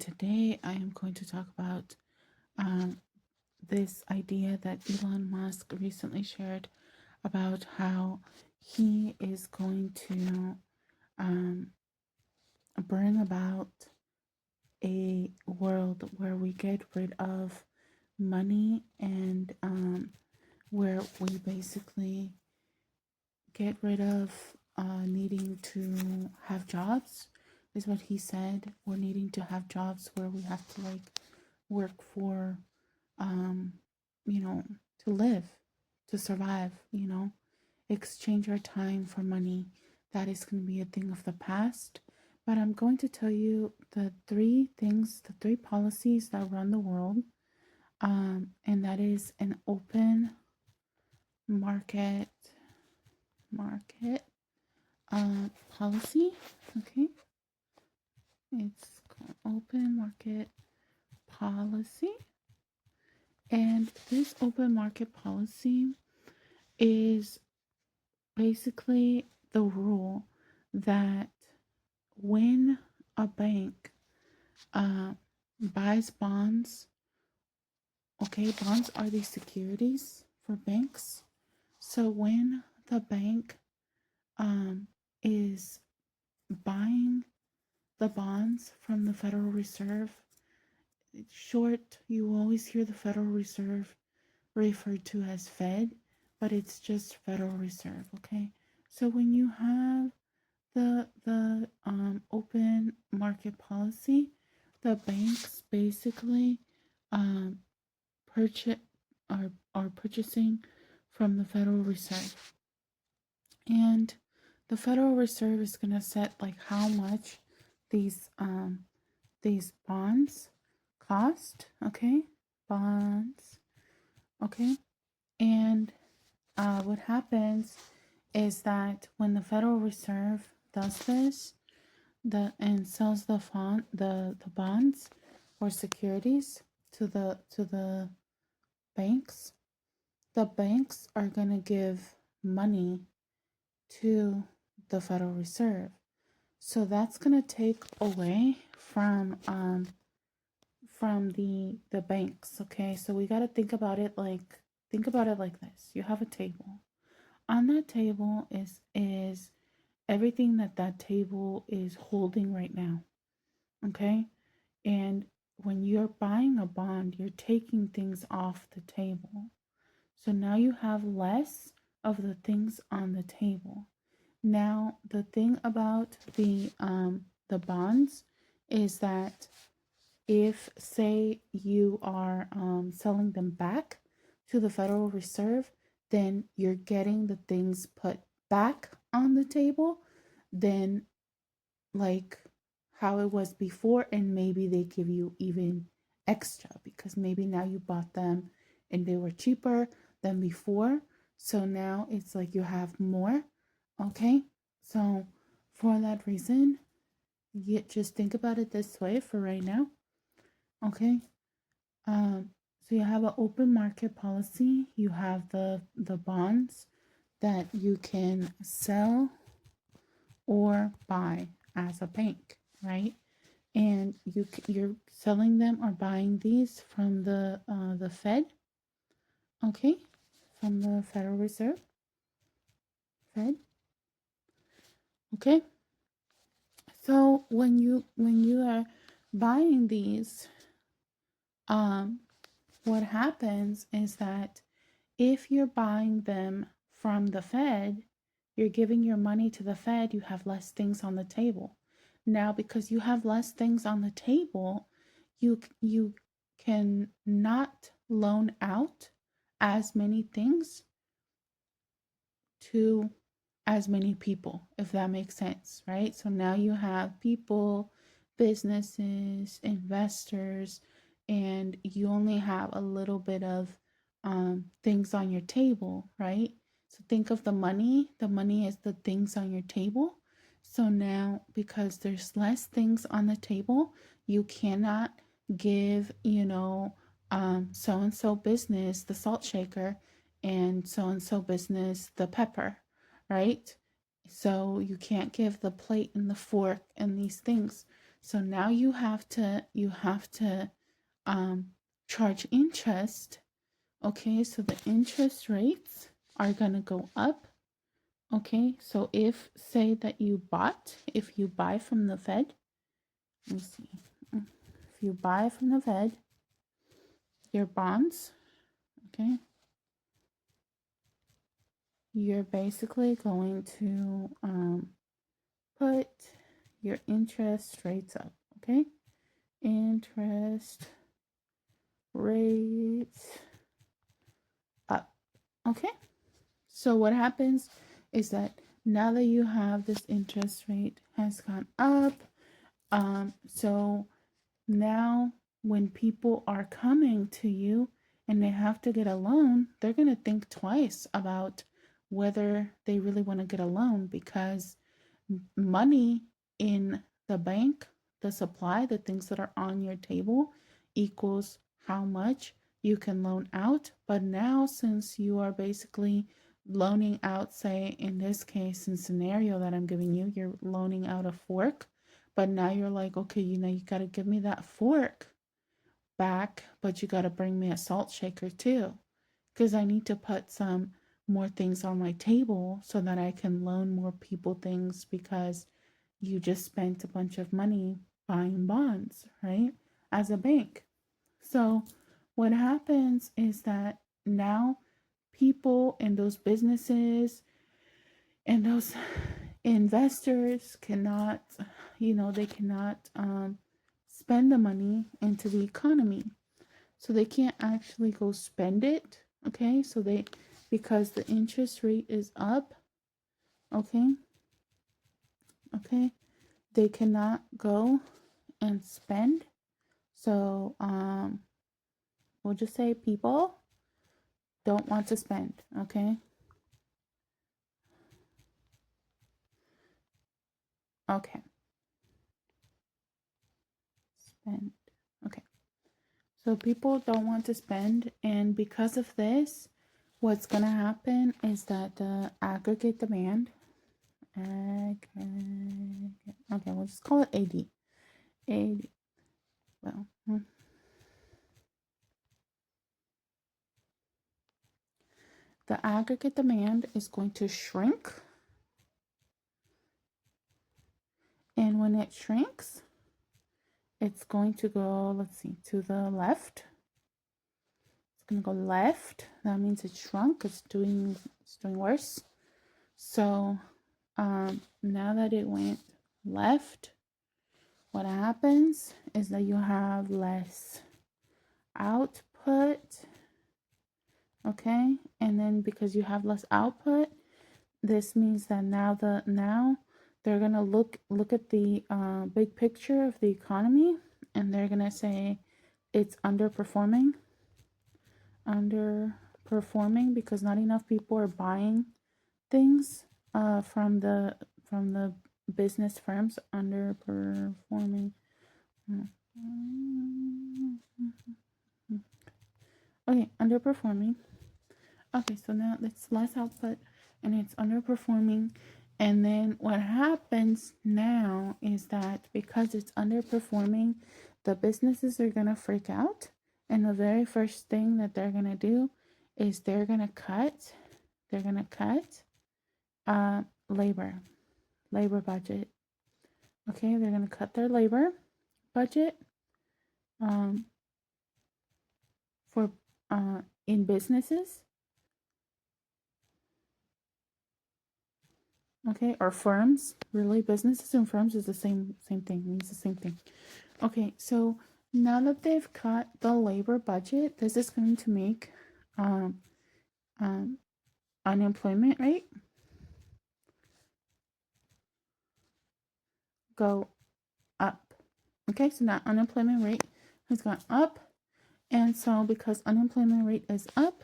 today I am going to talk about um, this idea that Elon Musk recently shared about how he is going to um, bring about a world where we get rid of money and where we basically get rid of needing to have jobs, is what he said. We're needing to have jobs where we have to work for, um, you know, to live, to survive, exchange our time for money. That is going to be a thing of the past. But I'm going to tell you the three policies that run the world. And that is an open market market policy. Okay, it's called open market policy, and this open market policy is basically the rule that when a bank uh, buys bonds, okay, bonds are these securities for banks. So when the bank is buying the bonds from the Federal Reserve, short, you always hear the Federal Reserve referred to as Fed, but it's just Federal Reserve, okay? So when you have the open market policy, the banks basically um, purchase are purchasing from the Federal Reserve, and the Federal Reserve is gonna set like how much these these bonds cost, okay? Bonds, okay? And what happens is that when the Federal Reserve does this, and sells the bonds or securities to the banks, the banks are gonna give money to the Federal Reserve. So that's gonna take away from the banks. Okay, so we got to think about it like this. You have a table. On that table is everything that table is holding right now. Okay, and when you're buying a bond, you're taking things off the table, so now you have less of the things on the table. Now the thing about the bonds is that if, say, you are selling them back to the Federal Reserve, then you're getting the things put back on the table, then like how it was before, and maybe they give you even extra because maybe now you bought them and they were cheaper than before. So now it's like you have more. Okay, so for that reason, you just think about it this way for right now. Okay. So you have an open market policy. You have the bonds that you can sell or buy as a bank, right? And you're selling them or buying these from the Fed, okay, from the Federal Reserve, Fed, okay. So when you are buying these, um, what happens is that if you're buying them from the Fed, you're giving your money to the Fed, you have less things on the table. Now, because you have less things on the table, you can not loan out as many things to as many people, if that makes sense, right? So now you have people, businesses, investors, and you only have a little bit of things on your table, right? So think of the money. The money is the things on your table. So now, because there's less things on the table, you cannot give, so and so business the salt shaker and so business the pepper, right? So you can't give the plate and the fork and these things. So now you have to um, charge interest. Okay, so the interest rates are gonna go up. Okay, so if say that if you buy from the Fed, let me see, if you buy from the Fed your bonds, okay, you're basically going to put your interest rates up. Okay, interest rates up. Okay, so what happens is that now that you have this interest rate has gone up, so now when people are coming to you and they have to get a loan, they're going to think twice about whether they really want to get a loan, because money in the bank, the supply, the things that are on your table equals how much you can loan out. But now, since you are basically loaning out, say in this case, in scenario that I'm giving you, you're loaning out a fork, but now you're like, okay, you got to give me that fork back, but you got to bring me a salt shaker too, because I need to put some more things on my table so that I can loan more people things, because you just spent a bunch of money buying bonds, right? As a bank. So what happens is that now people and those businesses and those investors cannot, they cannot spend the money into the economy. So they can't actually go spend it. Okay. So because the interest rate is up, okay, okay, they cannot go and spend. So we'll just say people don't want to spend. Okay. Okay. Spend. Okay. So people don't want to spend, and because of this, what's gonna happen is that the aggregate demand, okay, we'll just call it AD. AD. Well, the aggregate demand is going to shrink, and when it shrinks, it's going to go, let's see, to the left. It's going to go left. That means it shrunk. It's doing worse. So now that it went left, what happens is that you have less output. Okay, and then because you have less output, this means that now they're gonna look at the big picture of the economy, and they're gonna say it's underperforming because not enough people are buying things from the business firms. Underperforming. Okay, underperforming. Okay, so now it's less output and it's underperforming. And then what happens now is that because it's underperforming, the businesses are going to freak out. And the very first thing that they're going to do is they're going to cut labor budget. Okay, they're going to cut their labor budget for in businesses. Okay, or firms. Really, businesses and firms is the same thing. Means the same thing. Okay, so now that they've cut the labor budget, this is going to make um, unemployment rate go up. Okay, so now unemployment rate has gone up, and so because unemployment rate is up,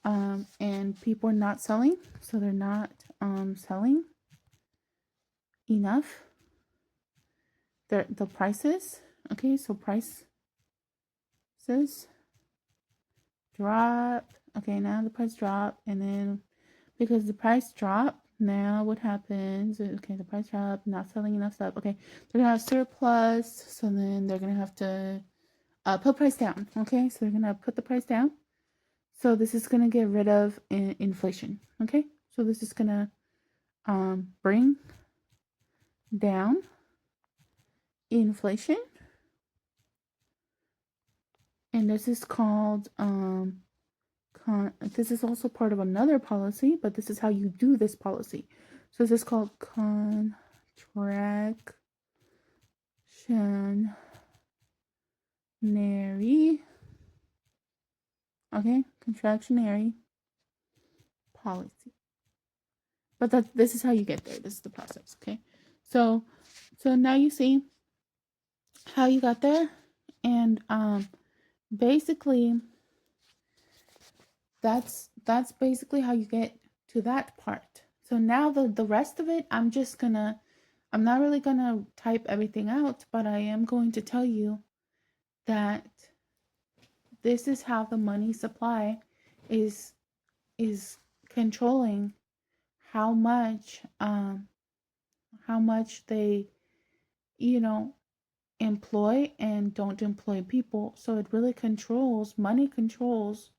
and people are not selling, so they're not selling enough. The prices, okay, so prices drop. Okay, now the price drop, and then because the price drop, now what happens? Okay, the price drop, not selling enough stuff. Okay, they're gonna have surplus, so then they're gonna have to put price down. Okay, so they're gonna put the price down. So this is gonna get rid of inflation. Okay, so this is gonna bring down inflation, and this is called this is also part of another policy, but this is how you do this policy. So this is called contractionary contractionary policy. But this is how you get there. This is the process. Okay, so now you see how you got there, and basically that's basically how you get to that part. So now the rest of it, I'm not really gonna type everything out, but I am going to tell you that this is how the money supply is controlling how much they, you know, employ and don't employ people. So it really controls, money controls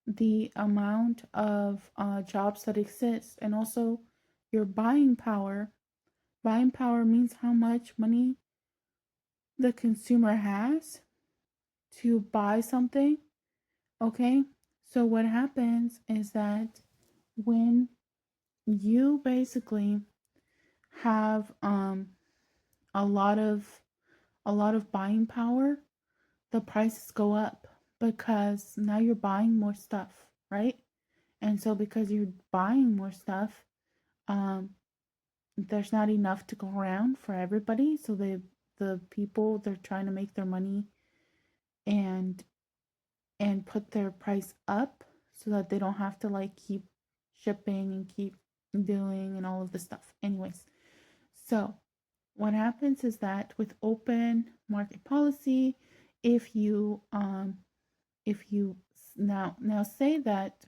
the amount of jobs that exist, and also your buying power. Buying power means how much money the consumer has to buy something. Okay, so what happens is that when you basically have a lot of buying power, the prices go up because now you're buying more stuff, right? And so because you're buying more stuff, um, there's not enough to go around for everybody. So the people, they're trying to make their money and put their price up so that they don't have to like keep shipping and keep doing and all of this stuff. Anyways, so what happens is that with open market policy, if you now say that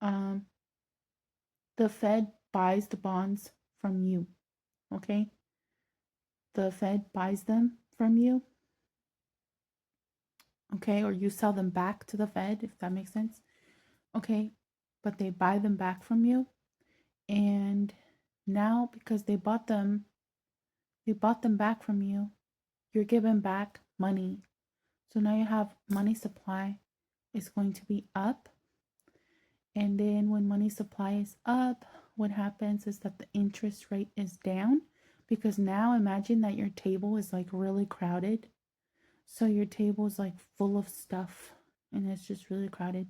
um the Fed buys the bonds from you, okay? The Fed buys them from you, okay? Or you sell them back to the Fed, if that makes sense. Okay, but they buy them back from you, and now because they bought them back from you, you're given back money. So now you have money supply is going to be up. And then when money supply is up, what happens is that the interest rate is down, because now imagine that your table is like really crowded. So your table is like full of stuff and it's just really crowded.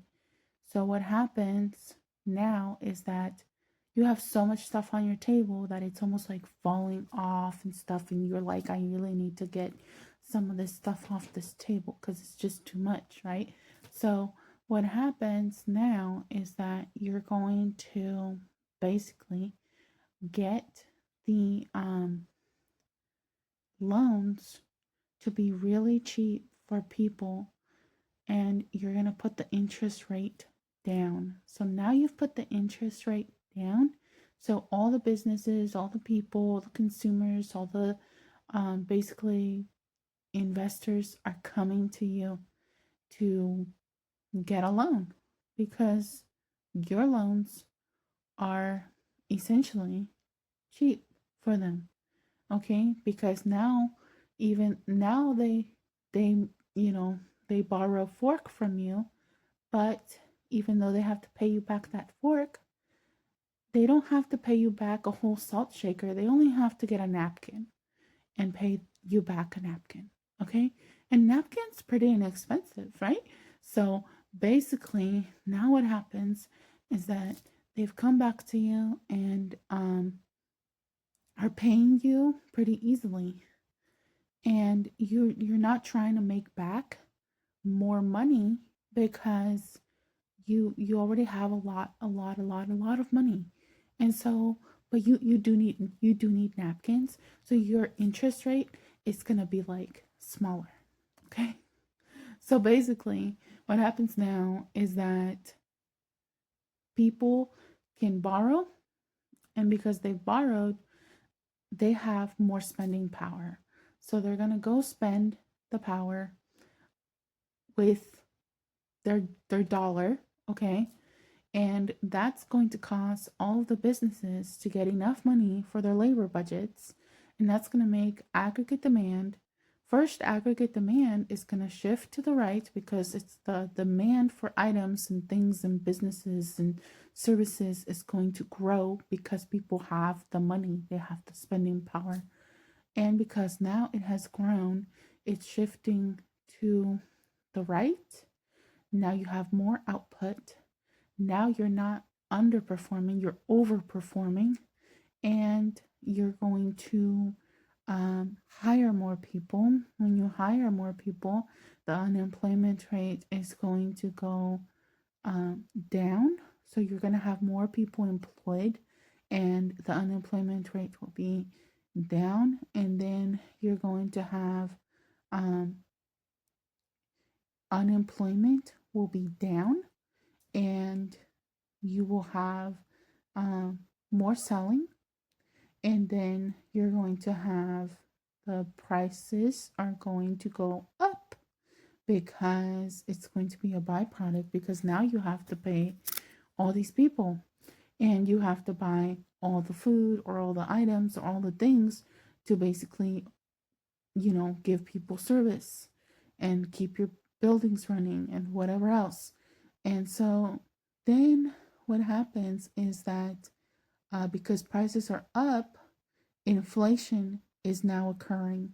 So what happens now is that you have so much stuff on your table that it's almost like falling off and stuff, and you're like, I really need to get some of this stuff off this table because it's just too much, right? So what happens now is that you're going to basically get the loans to be really cheap for people, and you're going to put the interest rate down. So now you've put the interest rate down. So all the businesses, all the people, the consumers, all the basically investors are coming to you to get a loan, because your loans are essentially cheap for them. Okay, because now, even now, they you know, they borrow fork from you, but even though they have to pay you back that fork, they don't have to pay you back a whole salt shaker. They only have to get a napkin and pay you back a napkin. Okay, and napkins pretty inexpensive, right? So basically now what happens is that they've come back to you and are paying you pretty easily, and you're not trying to make back more money because you already have a lot of money. And so, but you do need napkins, so your interest rate is going to be like smaller. Okay, so basically what happens now is that people can borrow And because they borrowed, they have more spending power. So they're going to go spend the power with their dollar, okay? And that's going to cause all of the businesses to get enough money for their labor budgets. And that's going to make aggregate demand. First, aggregate demand is going to shift to the right because it's the demand for items and things and businesses and services is going to grow because people have the money, they have the spending power. And because now it has grown, it's shifting to the right. Now you have more output. Now you're not underperforming, you're overperforming, and you're going to hire more people. When you hire more people, the unemployment rate is going to go down. So you're going to have more people employed, and the unemployment rate will be down. And then you're going to have unemployment will be down, and you will have more selling, and then you're going to have the prices are going to go up because it's going to be a byproduct, because now you have to pay all these people and you have to buy all the food or all the items or all the things to basically, give people service and keep your buildings running and whatever else. And so then what happens is that because prices are up, inflation is now occurring.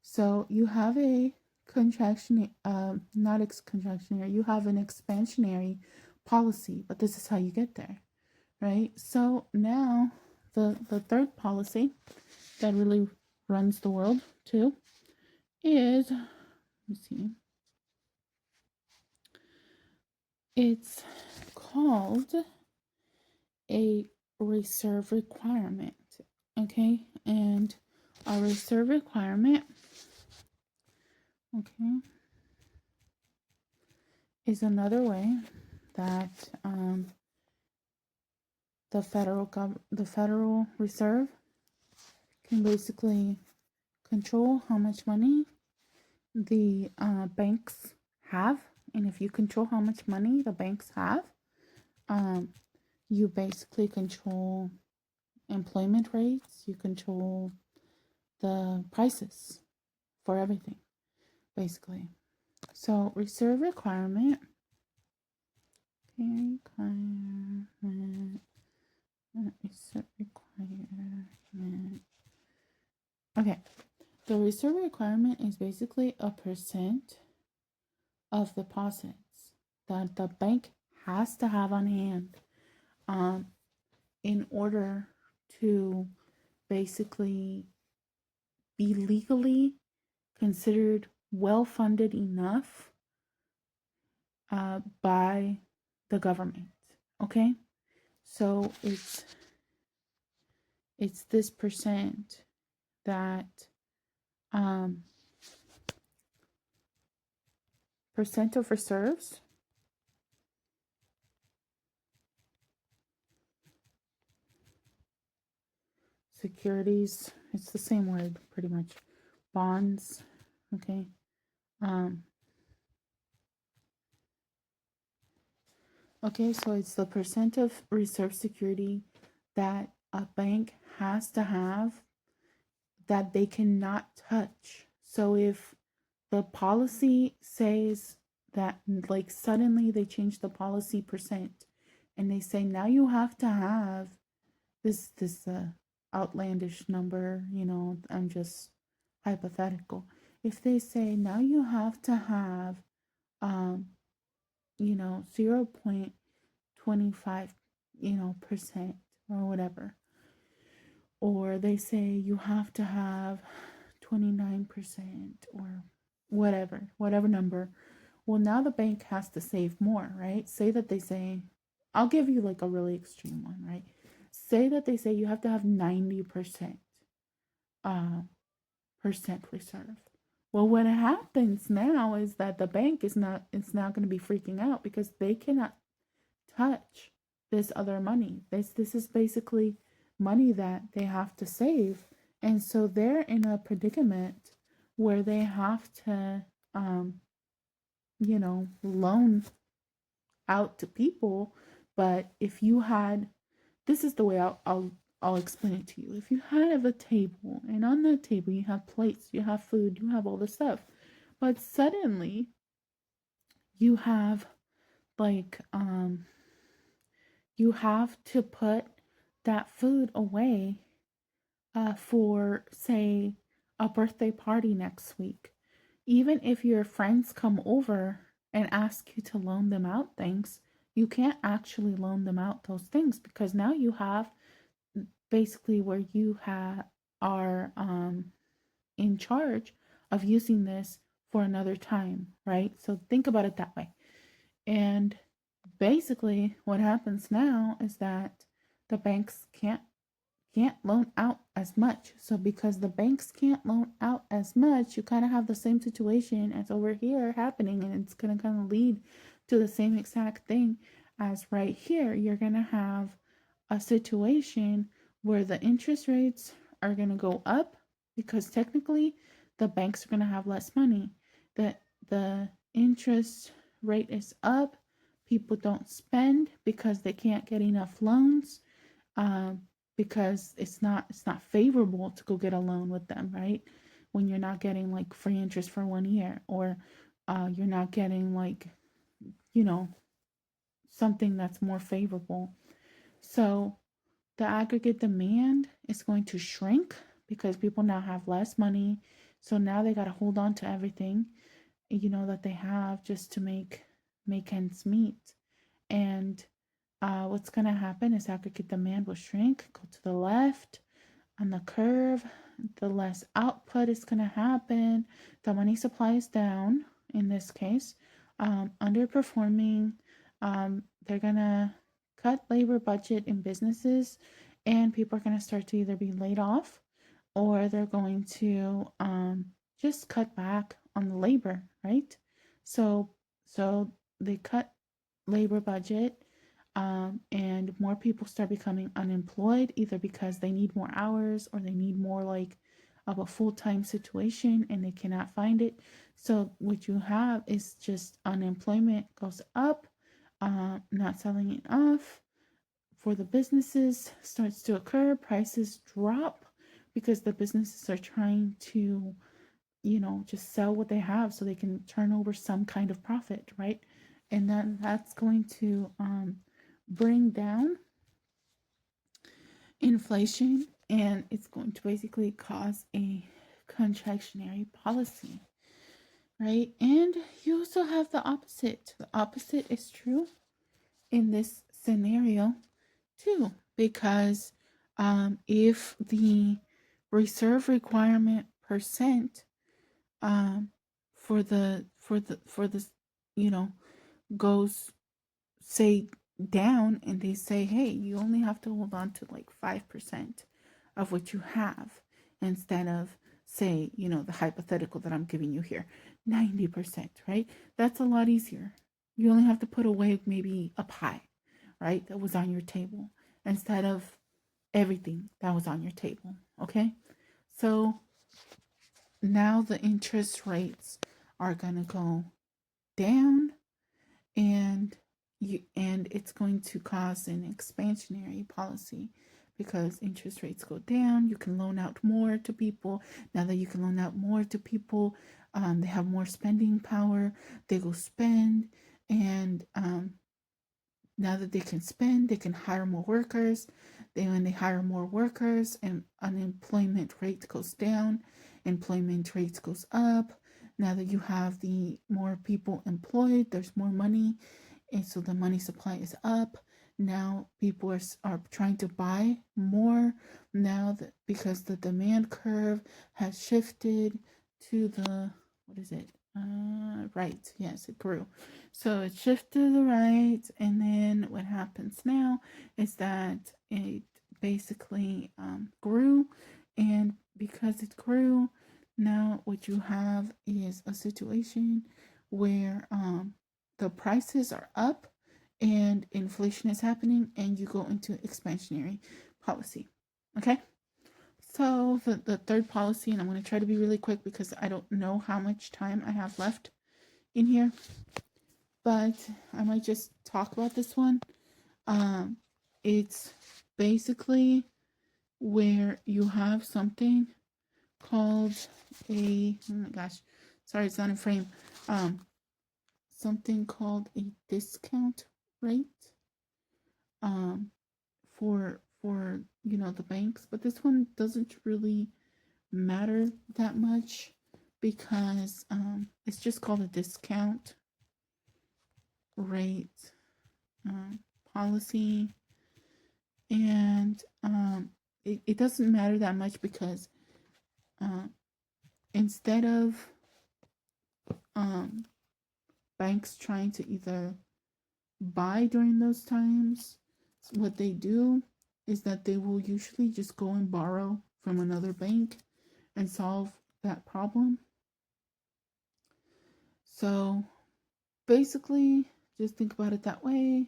So you have a contraction, contractionary, you have an expansionary policy, but this is how you get there, right? So now the third policy that really runs the world too is, let me see, it's called a reserve requirement. Okay, and a reserve requirement, okay, is another way that the Federal Reserve can basically control how much money the banks have. And if you control how much money the banks have, you basically control employment rates, you control the prices for everything, basically. So reserve requirement, reserve requirement. Okay, the reserve requirement is basically a percent of deposits that the bank has to have on hand in order to basically be legally considered well-funded enough by the government. Okay, so it's this percent that percent of reserves securities, it's the same word pretty much, bonds, okay, okay, so it's the percent of reserve security that a bank has to have that they cannot touch. So if the policy says that, like, suddenly they change the policy percent and they say now you have to have this outlandish number, I'm just hypothetical. If they say now you have to have 0.25 percent or whatever, or they say you have to have 29% or whatever number, well, now the bank has to save more, right? Say that they say, I'll give you like a really extreme one, right? Say that they say you have to have 90% percent reserve. Well, what happens now is that the bank is now going to be freaking out because they cannot touch this other money. This is basically money that they have to save. And so they're in a predicament where they have to, um, loan out to people. But if you had, this is the way I'll explain it to you. If you have a table, and on that table you have plates, you have food, you have all this stuff, but suddenly you have like you have to put that food away for, say, a birthday party next week. Even if your friends come over and ask you to loan them out things, you can't actually loan them out those things because now you have basically where you are in charge of using this for another time, right? So think about it that way. And basically what happens now is that the banks can't loan out as much. So because the banks can't loan out as much, you kind of have the same situation as over here happening, and it's going to kind of lead to the same exact thing as right here. You're going to have a situation where the interest rates are going to go up because technically the banks are going to have less money. The interest rate is up. People don't spend because they can't get enough loans. Because it's not favorable to go get a loan with them, right? When you're not getting like free interest for 1 year, or you're not getting like, you know, something that's more favorable. So the aggregate demand is going to shrink because people now have less money. So now they got to hold on to everything, that they have just to make ends meet. And what's going to happen is aggregate demand will shrink, go to the left on the curve. The less output is going to happen. The money supply is down in this case. Underperforming. They're going to cut labor budget in businesses, and people are going to start to either be laid off or they're going to just cut back on the labor, right? So they cut labor budget, and more people start becoming unemployed either because they need more hours or they need more like of a full-time situation and they cannot find it. So what you have is just unemployment goes up, not selling enough for the businesses starts to occur, prices drop because the businesses are trying to, just sell what they have so they can turn over some kind of profit, right? And then that's going to bring down inflation, and it's going to basically cause a contractionary policy, right? And you also have the opposite. The opposite is true in this scenario too, because if the reserve requirement percent for this, goes, say, down, and they say, hey, you only have to hold on to like 5% of what you have instead of, say, the hypothetical that I'm giving you here, 90%, right? That's a lot easier. You only have to put away maybe a pie, right, that was on your table instead of everything that was on your table, okay? So now the interest rates are going to go down, and it's going to cause an expansionary policy because interest rates go down. You can loan out more to people. Now that you can loan out more to people, they have more spending power. They go spend, and now that they can spend, they can hire more workers. When they hire more workers, and unemployment rate goes down, employment rates goes up. Now that you have the more people employed, there's more money, and so the money supply is up. Now people are trying to buy more now that because the demand curve has shifted to the, what is it? Right. Yes, it grew. So it shifted to the right, and then what happens now is that it basically grew, and because it grew, now what you have is a situation where the prices are up and inflation is happening, and you go into expansionary policy. Okay. So the third policy, and I'm going to try to be really quick because I don't know how much time I have left in here, but I might just talk about this one. Um, it's basically where you have something called oh my gosh, sorry, it's not in frame. Um, Something called a discount rate. Um, for the banks, but this one doesn't really matter that much because it's just called a discount rate um, policy, and it doesn't matter that much because uh, instead of um, banks trying to either buy during those times, what they do is that they will usually just go and borrow from another bank and solve that problem. So basically, just think about it that way.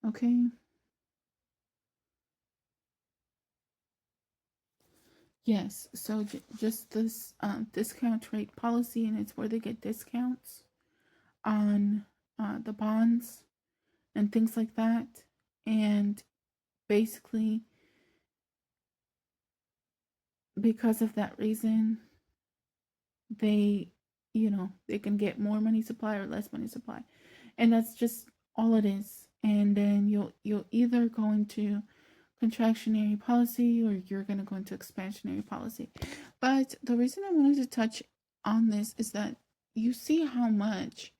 Okay. Yes. So just this discount rate policy, and it's where they get discounts on the bonds and things like that. And basically, because of that reason, they, they can get more money supply or less money supply, and that's just all it is. And then you'll either go into contractionary policy or you're going to go into expansionary policy. But the reason I wanted to touch on this is that you see how much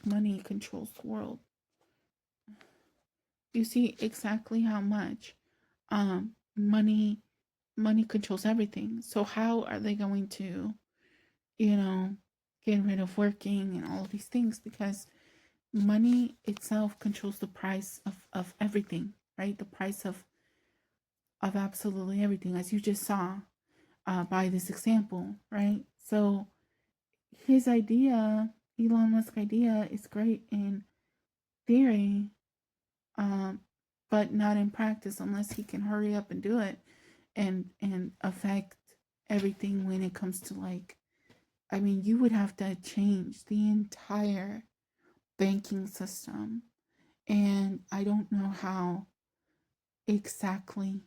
money controls the world. You see exactly how much money controls everything. So how are they going to, you know, get rid of working and all of these things? Because money itself controls the price of everything, right? The price of absolutely everything, as you just saw by this example, right? So his idea, Elon Musk idea, is great in theory, um, but not in practice unless he can hurry up and do it and affect everything when it comes to, like, I mean, you would have to change the entire banking system, and I don't know how exactly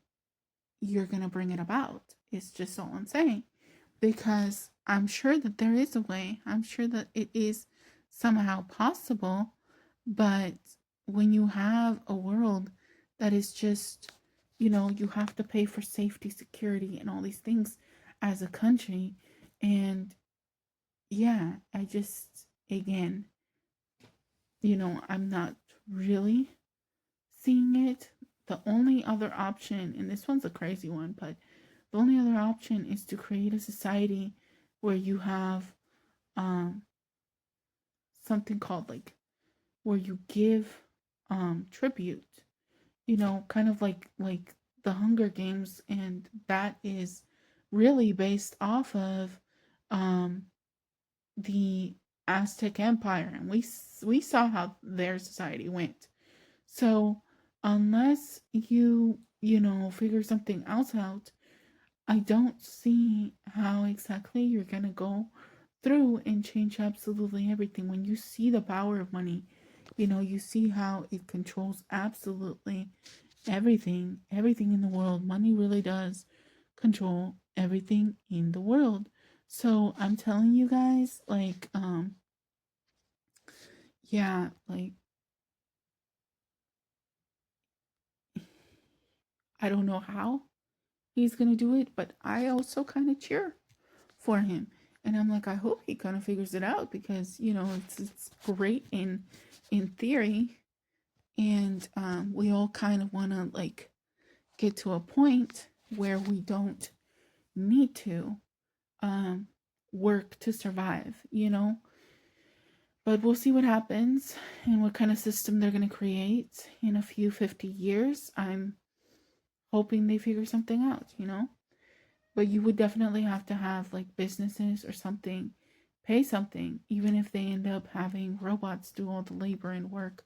you're going to bring it about. It's just all I'm saying. Because I'm sure that there is a way. I'm sure that it is somehow possible. But when you have a world that is just, you have to pay for safety, security, and all these things as a country. And yeah, I just, again, I'm not really seeing it. The only other option, and this one's a crazy one, but the only other option is to create a society where you have um, something called, like, where you give tribute, kind of like the Hunger Games, and that is really based off of um, the Aztec Empire, and we saw how their society went. So unless you figure something else out, I don't see how exactly you're gonna go through and change absolutely everything. When you see the power of money, you see how it controls absolutely everything in the world. Money really does control everything in the world. So I'm telling you guys, like, yeah, like, I don't know how he's gonna do it, but I also kind of cheer for him. And I'm like, I hope he kind of figures it out because it's great in theory, and we all kind of want to, like, get to a point where we don't need to um, work to survive. But we'll see what happens and what kind of system they're going to create in a few 50 years. I'm hoping they figure something out. But you would definitely have to have, like, businesses or something pay something, even if they end up having robots do all the labor and work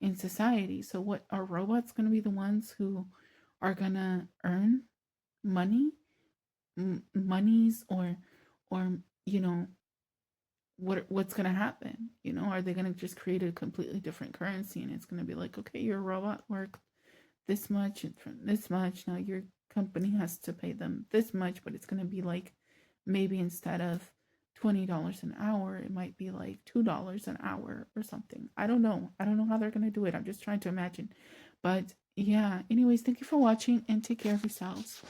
in society. So what, are robots going to be the ones who are going to earn money, monies, or what's going to happen? Are they going to just create a completely different currency, and it's going to be like, okay, your robot worked this much and from this much, now your company has to pay them this much, but it's going to be like, maybe instead of $20 an hour, it might be like $2 an hour or something. I don't know how they're going to do it. I'm just trying to imagine. But yeah, anyways, thank you for watching, and take care of yourselves.